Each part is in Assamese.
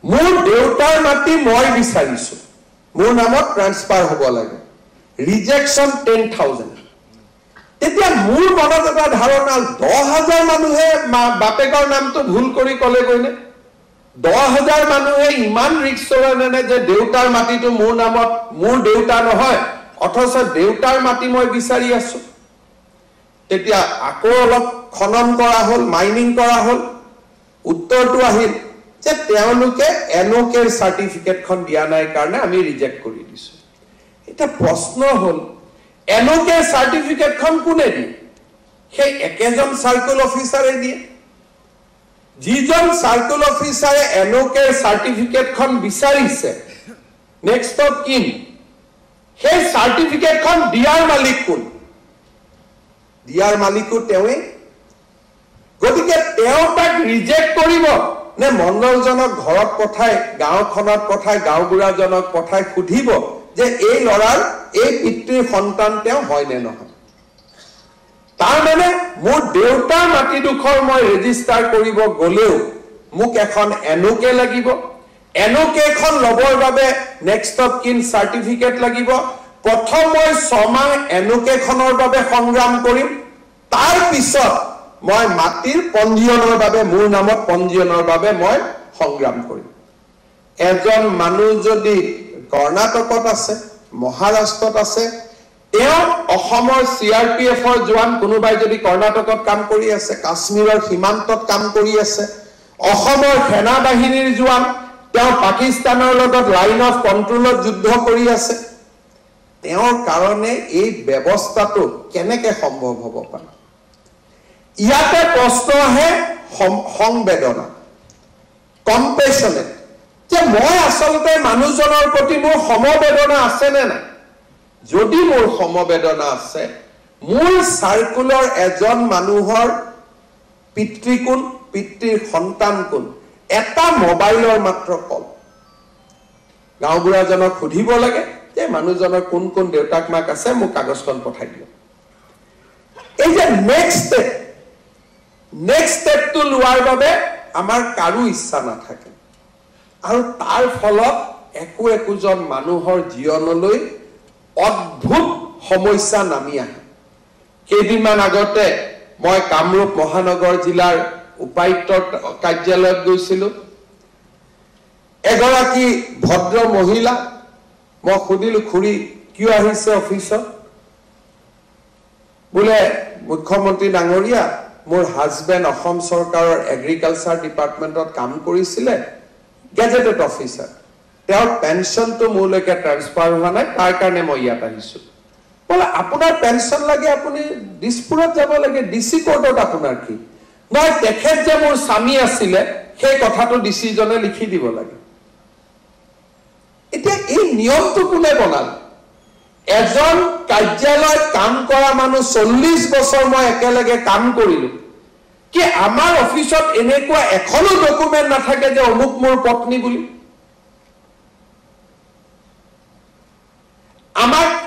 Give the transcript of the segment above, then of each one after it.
মোৰ দেউতাৰ মাটি মই বিচাৰিছো মোৰ নামত ট্ৰান্সফাৰ হ'ব লাগে ৰিজেকশ্যন 10,000 তেতিয়া মোৰ মনত এটা ধাৰণা 10,000 মানুহে বাপেকৰ নামটো ভুল কৰি ক'লে গৈনে 10,000 মানুহে ইমান ৰিস্ক ললে যে দেউতাৰ মাটিটো মোৰ নামত মোৰ দেউতা নহয় অথচ দেউতাৰ মাটি মই বিচাৰি আছো তেতিয়া আকৌ অলপ খনন কৰা হ'ল মাইনিং কৰা হ'ল উত্তৰটো আহিল যে তেওঁলোকে এনঅকেৰ সাৰ্টিফিকেটখন দিয়া নাই কাৰণে আমি ৰিজেক্ট কৰি দিছো এটা প্ৰশ্ন হ'ল এনঅকেৰ সাৰ্টিফিকেটখন কোনে দিয়ে সেই একেজন সাৰ্কেল অফিচাৰে দিয়ে যিজন সাৰ্কেল অফিচাৰে এনঅকেৰ সাৰ্টিফিকেটখন বিচাৰিছে নেক্সট অফ কিন সেই সাৰ্টিফিকেটখন দিয়াৰ মালিক কোন দিয়াৰ মালিকো তেওঁৱে গতিকে তেওঁ তাক ৰিজেক্ট কৰিব নে মণ্ডলজনক ঘৰত পঠাই গাঁওখনত পঠাই গাঁওবুঢ়াজনক পঠাই সুধিব যে এই লৰাৰ এই পিতৃৰ সন্তান তেওঁ হয় নে নহয় তাৰ মানে মোৰ দেউতাৰ মাটিডোখৰ মই ৰেজিষ্টাৰ কৰিব গলেও মোক এখন এনঅকে লাগিব এনঅকেখন লবৰ বাবে নেক্সট অফ কিন সাৰ্টিফিকেট লাগিব প্ৰথম মই 6 মাহ এনঅকেখনৰ বাবে সংগ্ৰাম কৰিম তাৰ পিছত মই মাটিৰ পঞ্জীয়নৰ বাবে মোৰ নামত পঞ্জীয়নৰ বাবে মই সংগ্ৰাম কৰিম এজন মানুহ যদি কৰ্ণাটকত আছে মহাৰাষ্ট্ৰত আছে তেওঁ অসমৰ সিআৰপিএফৰ জোৱান কোনোবাই যদি কৰ্ণাটকত কাম কৰি আছে কাশ্মীৰৰ সীমান্তত কাম কৰি আছে অসমৰ সেনা বাহিনীৰ জোৱান তেওঁ পাকিস্তানৰ লগত লাইন অফ কন্ট্ৰোলত যুদ্ধ কৰি আছে তেওঁৰ কাৰণে এই ব্যৱস্থাটো কেনেকৈ সম্ভৱ হ'ব পাৰে ইয়াতে প্ৰশ্ন আহে সংবেদনা কম্পেশনেট যে মই আসলতে মানুহজনৰ প্ৰতি মোৰ সমবেদনা আছে নে নাই যদি মোৰ সমবেদনা আছে মোৰ সাৰ্কুলৰ এজন মানুহৰ পিতৃ কোন পিতৃৰ সন্তান কোন এটা মোবাইলৰ মাত্ৰ কল গাঁওবুঢ়াজনক সুধিব লাগে যে মানুহজনৰ কোন কোন দেউতাক মাক আছে মোক কাগজখন পঠাই দিয়ক এই যে নেক্সট ষ্টেপটো লোৱাৰ বাবে আমাৰ কাৰো ইচ্ছা নাথাকে আৰু তাৰ ফলত একোজন মানুহৰ জীৱনলৈ অদ্ভুত সমস্যা নামি আহে কেইদিনমান আগতে মই কামৰূপ মহানগৰ জিলাৰ উপায়ুক্তৰ কাৰ্যালয়ত গৈছিলো এগৰাকী ভদ্ৰ মহিলা মই সুধিলো খুৰী কিয় আহিছে অফিচত বোলে মুখ্যমন্ত্ৰী ডাঙৰীয়া মোৰ হাজবেণ্ড অসম চৰকাৰৰ এগ্ৰিকালচাৰ ডিপাৰ্টমেণ্টত কাম কৰিছিলে গেজেটেড অফিচাৰ তেওঁৰ পেনশনটো মোৰলৈকে ট্ৰান্সফাৰ হোৱা নাই তাৰ কাৰণে মই ইয়াত আহিছো বোলে আপোনাৰ পেনশন লাগে আপুনি দিছপুৰত যাব লাগে ডিসি কোৰ্টত আপোনাৰ কি নহয় তেখেত যে মোৰ স্বামী আছিলে সেই কথাটো ডিসিজনে লিখি দিব লাগে এতিয়া এই নিয়মটো কোনে বনাল এজন কাৰ্যালয়ত কাম কৰা মানুহ 40 বছৰ মই একেলগে কাম কৰিলো কি আমাৰ অফিচত এনেকুৱা এখনো ডকুমেন্ট নাথাকে যে অমুক মোৰ পত্নী বুলি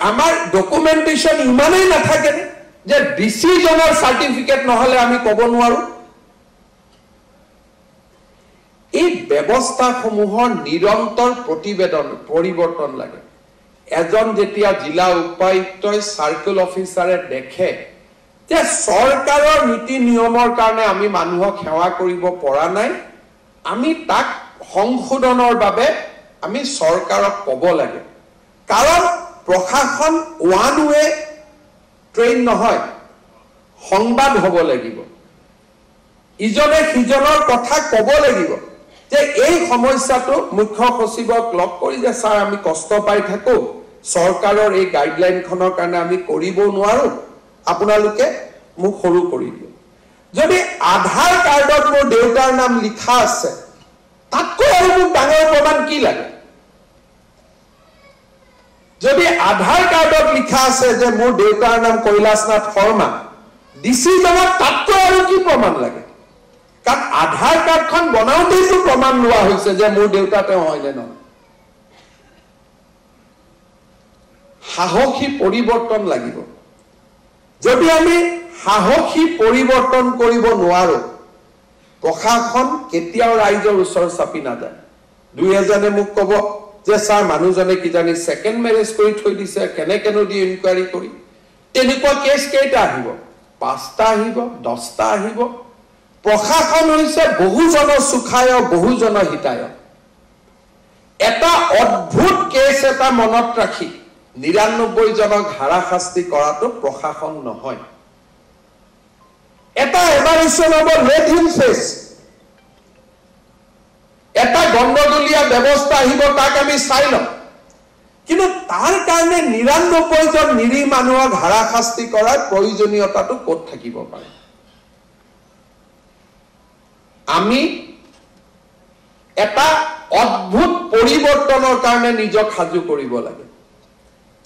আমাৰ ডকুমেন্টেশন ইমানেই নাথাকে যে ডিসিজনৰ সাৰ্টিফিকেট নহলে আমি ক'ব নোৱাৰো এই ব্যৱস্থাসমূহৰ নিৰন্তৰ প্ৰতিবেদন পৰিৱৰ্তন লাগে এজন যেতিয়া জিলা উপায়ুক্তই সাৰ্কেল অফিচাৰে দেখে যে চৰকাৰৰ নীতি নিয়মৰ কাৰণে আমি মানুহক সেৱা কৰিব পৰা নাই আমি তাক সংশোধনৰ বাবে আমি চৰকাৰক ক'ব লাগে কাৰণ প্ৰশাসন ওৱান ৱে ট্ৰেইন নহয় সংবাদ হ'ব লাগিব ইজনে সিজনৰ কথা ক'ব লাগিব যে এই সমস্যাটো মুখ্য সচিবক লগ কৰি যে স্যাৰ আমি কষ্ট পাই থাকো চৰকাৰৰ এই গাইডলাইনখনৰ কাৰণে আমি কৰিব নোৱাৰো আপোনালোকে মোক সৰু কৰি দিয়ক যদি আধাৰ কাৰ্ডত মোৰ দেউতাৰ নাম লিখা আছে তাতকৈ আৰু মোক ডাঙৰ প্ৰমাণ কি লাগে যদি আধাৰ কাৰ্ডত লিখা আছে যে মোৰ দেউতাৰ নাম কৈলাশনাথ শৰ্মা ডিসিজনক তাতকৈ আৰু কি প্ৰমাণ লাগে কাৰণ আধাৰ কাৰ্ডখন বনাওঁতেইতো প্ৰমাণ লোৱা হৈছে যে মোৰ দেউতা তেওঁ হয় নে নহয় সাহসী পৰিৱৰ্তন লাগিব যদি আমি সাহসী পৰিৱৰ্তন কৰিব নোৱাৰো প্ৰশাসন কেতিয়াও ৰাইজৰ ওচৰ চাপি নাযায় দুই এজনে মোক ক'ব যে ছাৰ মানুহজনে কিজানি সেকেন্ড ম্যাৰেজ কৰি থৈ দিছে কেনেকেনো দি ইনকুৱাৰী কৰি তেনেকুৱা কেছ কেইটা আহিব 5টা আহিব 10টা আহিব প্ৰশাসন হৈছে বহুজনৰ সুখায় বহুজনৰ হিতায় এটা অদ্ভুত কেছ এটা মনত ৰাখি 99 জনক হাৰাশাস্তি কৰাটো প্ৰশাসন নহয় এটা এভালুয়েশন হ'ব লেট হিম ফেস এটা গণ্ডগোলীয়া ব্যৱস্থা আহিব তাক আমি চাই লম কিন্তু তাৰ কাৰণে 99 জন নিৰী মানুহক হাৰাশাস্তি কৰাৰ প্ৰয়োজনীয়তাটো ক'ত থাকিব পাৰে আমি এটা অদ্ভুত পৰিৱৰ্তনৰ কাৰণে নিজক সাজু কৰিব লাগে